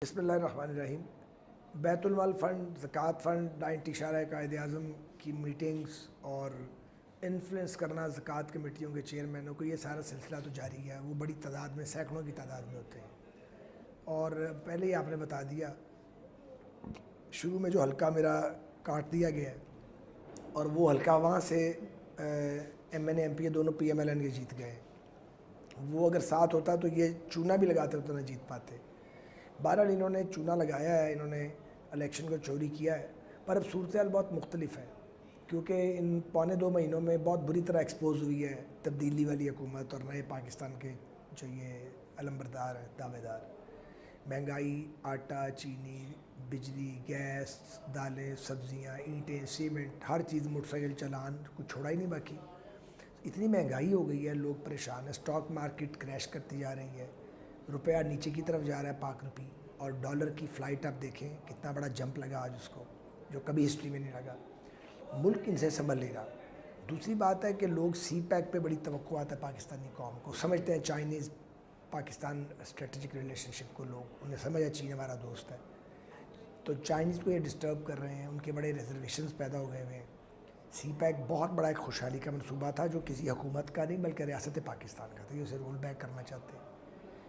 بسم اللہ الرحمن الرحیم۔ بیت المال فنڈ، زکوٰۃ فنڈ، 90 اشارہ قائد اعظم کی میٹنگز اور انفلوئنس کرنا زکوٰۃ کمیٹیوں کے چیئرمینوں کو، یہ سارا سلسلہ تو جاری ہے۔ وہ بڑی تعداد میں، سینکڑوں کی تعداد میں ہوتے ہیں۔ اور پہلے ہی آپ نے بتا دیا، شروع میں جو حلقہ میرا کاٹ دیا گیا ہے، اور وہ حلقہ وہاں سے M N A M P A دونوں پی ایم ایل این کے جیت گئے۔ وہ اگر ساتھ ہوتا تو یہ چونا بھی لگاتے ہوتے نہ جیت پاتے۔ بہرحال انہوں نے چونا لگایا ہے، انہوں نے الیکشن کو چوری کیا ہے، پر اب صورتحال بہت مختلف ہے، کیونکہ ان پونے 2 مہینوں میں بہت بری طرح ایکسپوز ہوئی ہے تبدیلی والی حکومت اور نئے پاکستان کے جو یہ علمبردار ہیں، دعوے دار۔ مہنگائی، آٹا، چینی، بجلی، گیس، دالیں، سبزیاں، اینٹیں، سیمنٹ، ہر چیز، موٹر سائیکل چلان، کچھ چھوڑا ہی نہیں باقی۔ اتنی مہنگائی ہو گئی ہے، لوگ پریشان ہیں، اسٹاک مارکیٹ کریش کرتی جا رہی ہے، روپیہ نیچے کی طرف جا رہا ہے، پاک روپی، اور ڈالر کی فلائٹ آپ دیکھیں کتنا بڑا جمپ لگا آج اس کو، جو کبھی ہسٹری میں نہیں لگا۔ ملک ان سے سنبھل لے گا۔ دوسری بات ہے کہ لوگ سی پیک پہ بڑی توقعات ہے پاکستانی قوم کو، سمجھتے ہیں چائنیز پاکستان اسٹریٹجک ریلیشن شپ کو، لوگ انہیں سمجھا چین ہمارا دوست ہے، تو چائنیز کو یہ ڈسٹرب کر رہے ہیں، ان کے بڑے ریزرویشنز پیدا ہو گئے ہوئے ہیں۔ سی پیک بہت بڑا ایک خوشحالی کا منصوبہ تھا، جو کسی حکومت کا نہیں بلکہ ریاست پاکستان کا تھا، یہ اسے رول بیک کرنا چاہتے ہیں۔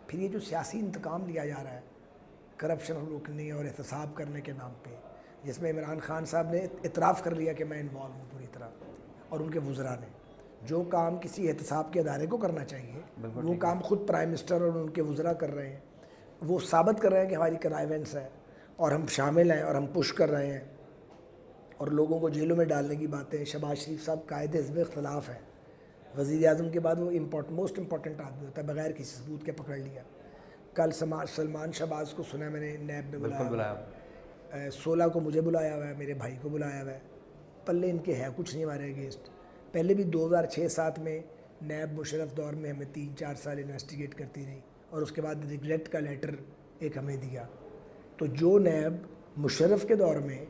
پھر یہ جو سیاسی انتقام لیا جا رہا ہے کرپشن روکنے اور احتساب کرنے کے نام پہ، جس میں عمران خان صاحب نے اعتراف کر لیا کہ میں انوالو ہوں پوری طرح، اور ان کے وزراء نے جو کام کسی احتساب کے ادارے کو کرنا چاہیے وہ کام خود پرائم منسٹر اور ان کے وزراء کر رہے ہیں۔ وہ ثابت کر رہے ہیں کہ ہماری کنائیونس ہے اور ہم شامل ہیں اور ہم پش کر رہے ہیں، اور لوگوں کو جیلوں میں ڈالنے کی باتیں۔ شہباز شریف صاحب قائد حزب اختلاف ہیں، وزیر اعظم کے بعد وہ موسٹ امپورٹنٹ آدمی ہوتا ہے، بغیر کسی ثبوت کے پکڑ لیا۔ کل سلمان شہباز کو سنا میں نے نیب میں بلایا، 16 کو مجھے بلایا ہوا ہے، میرے بھائی کو بلایا ہوا ہے۔ پلے ان کے ہے کچھ نہیں ہمارے اگینسٹ۔ پہلے بھی 2006-07 میں نیب مشرف دور میں ہمیں 3-4 سال انویسٹیگیٹ کرتی رہی، اور اس کے بعد ریگریٹ کا لیٹر ایک ہمیں دیا۔ تو جو نیب مشرف کے دور میں